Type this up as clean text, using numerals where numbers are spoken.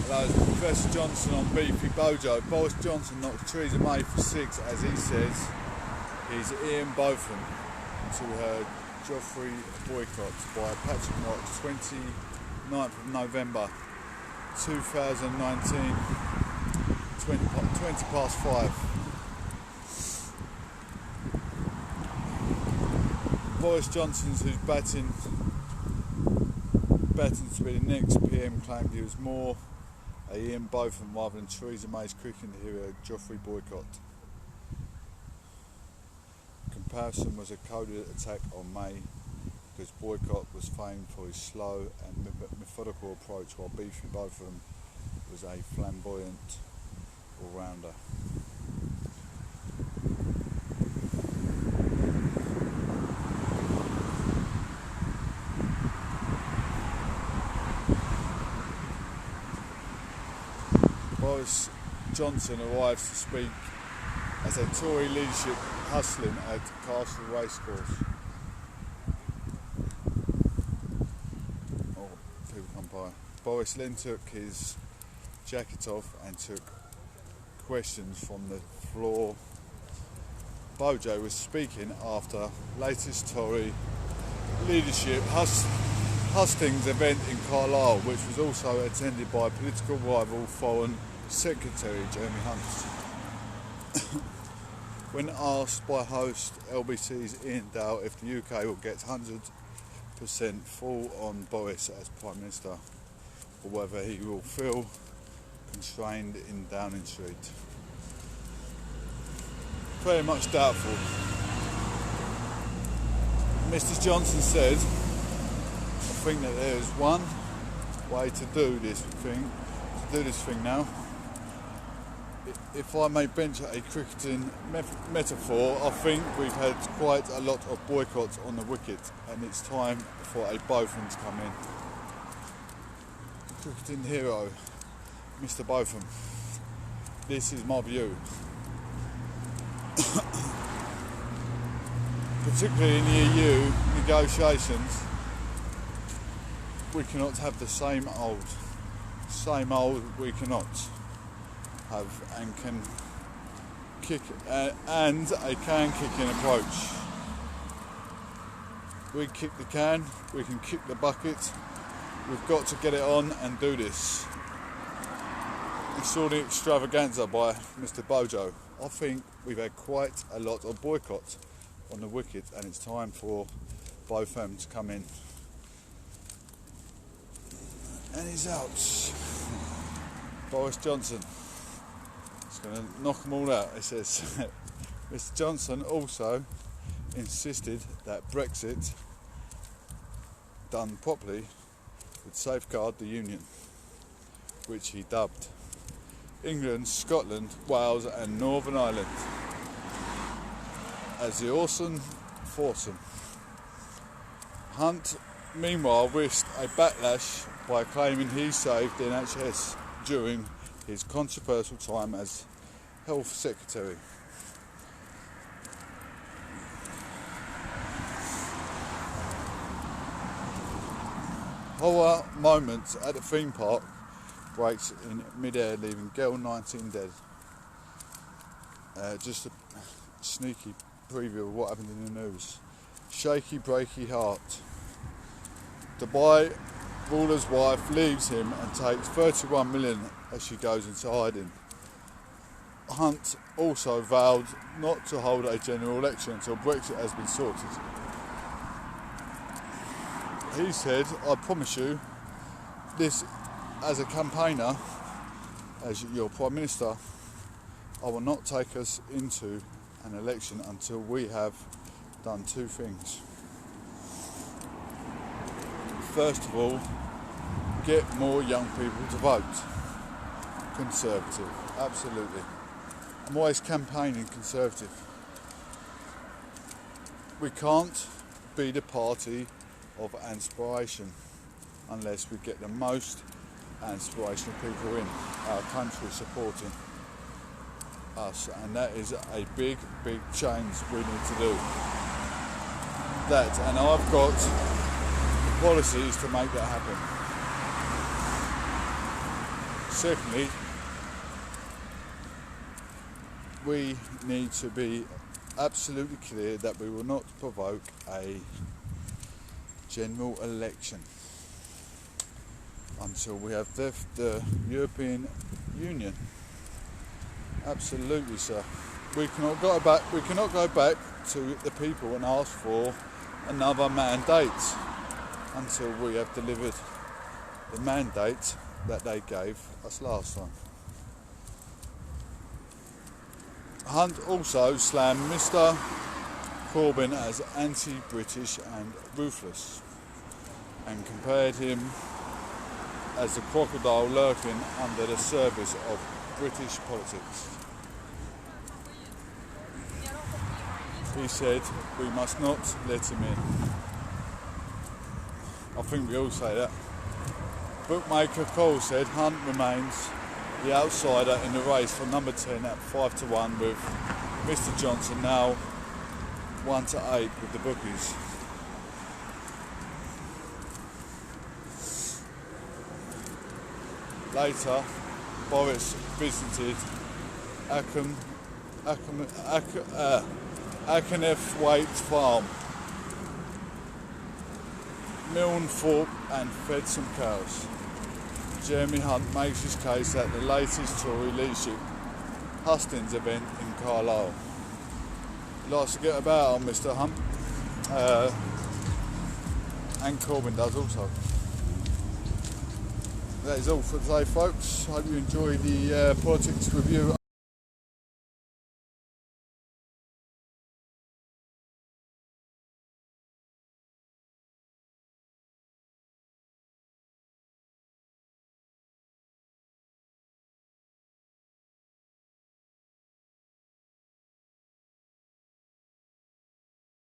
That was Professor Johnson on Beefy Bojo. Boris Johnson knocked Theresa May for 6, as he says. He's Ian Botham to her Joffrey boycott by Patrick Mott, 29th of November 2019, 20 past 5. Boris Johnson's, who's batting to be the next PM, claimed he was more a Ian Botham rather than Theresa May's cricketing hero Joffrey boycott. Comparison was a coded attack on May because boycott was famed for his slow and methodical approach, while Beefy Botham was a flamboyant all-rounder. Boris Johnson arrives to speak as a Tory leadership hustling at Castle Racecourse. Oh, people come by. Boris then took his jacket off and took questions from the floor. Bojo was speaking after latest Tory leadership hustings event in Carlisle, which was also attended by political rival Foreign Secretary Jeremy Hunt. When asked by host LBC's Ian Dale if the UK will get 100% full on Boris as Prime Minister, or whether he will feel constrained in Downing Street, very much doubtful. Mr Johnson said, I think that there is one way to do this thing now. If I may venture a cricketing metaphor, I think we've had quite a lot of boycotts on the wicket, and it's time for a Botham to come in. Cricketing hero, Mr Botham. This is my view. Particularly in the EU negotiations, we cannot have the same old we cannot have and can kick and a can kicking approach. We kick the can, we can kick the bucket. We've got to get it on and do this. It's all the extravaganza by Mr Bojo. I think we've had quite a lot of boycotts on the wicket, and it's time for Botham to come in. And he's out. Boris Johnson. He's going to knock them all out, he says. Mr Johnson also insisted that Brexit, done properly, would safeguard the Union, which he dubbed England, Scotland, Wales and Northern Ireland as the awesome foursome. Hunt, meanwhile, risked a backlash by claiming he saved the NHS during his controversial time as Health Secretary. Horror moment at the theme park breaks in mid-air, leaving girl 19 dead. Just a sneaky preview of what happened in the news. Shaky, breaky heart. Dubai ruler's wife leaves him and takes 31 million as she goes into hiding. Hunt also vowed not to hold a general election until Brexit has been sorted. He said, I promise you, this as a campaigner, as your Prime Minister, I will not take us into an election until we have done two things. First of all, get more young people to vote. Conservative, absolutely. I'm always campaigning Conservative. We can't be the party of inspiration unless we get the most inspirational people in our country supporting us, and that is a big change we need to do. That, and I've got policies to make that happen. Secondly, we need to be absolutely clear that we will not provoke a general election until we have left the European Union. Absolutely, sir. We cannot go back to the people and ask for another mandate until we have delivered the mandate that they gave us last time. Hunt also slammed Mr. Corbyn as anti-British and ruthless, and compared him as a crocodile lurking under the surface of British politics. He said, "We must not let him in." I think we all say that. Bookmaker Cole said Hunt remains the outsider in the race for number 10 at 5-1, with Mr. Johnson now 1-8 with the bookies. Later, Boris visited Akeneth Farm, Milnthorpe, and fed some cows. Jeremy Hunt makes his case at the latest Tory leadership hustings event in Carlisle. He likes to get about on Mr. Hunt, and Corbyn does also. That is all for today, folks. Hope you enjoy the politics review.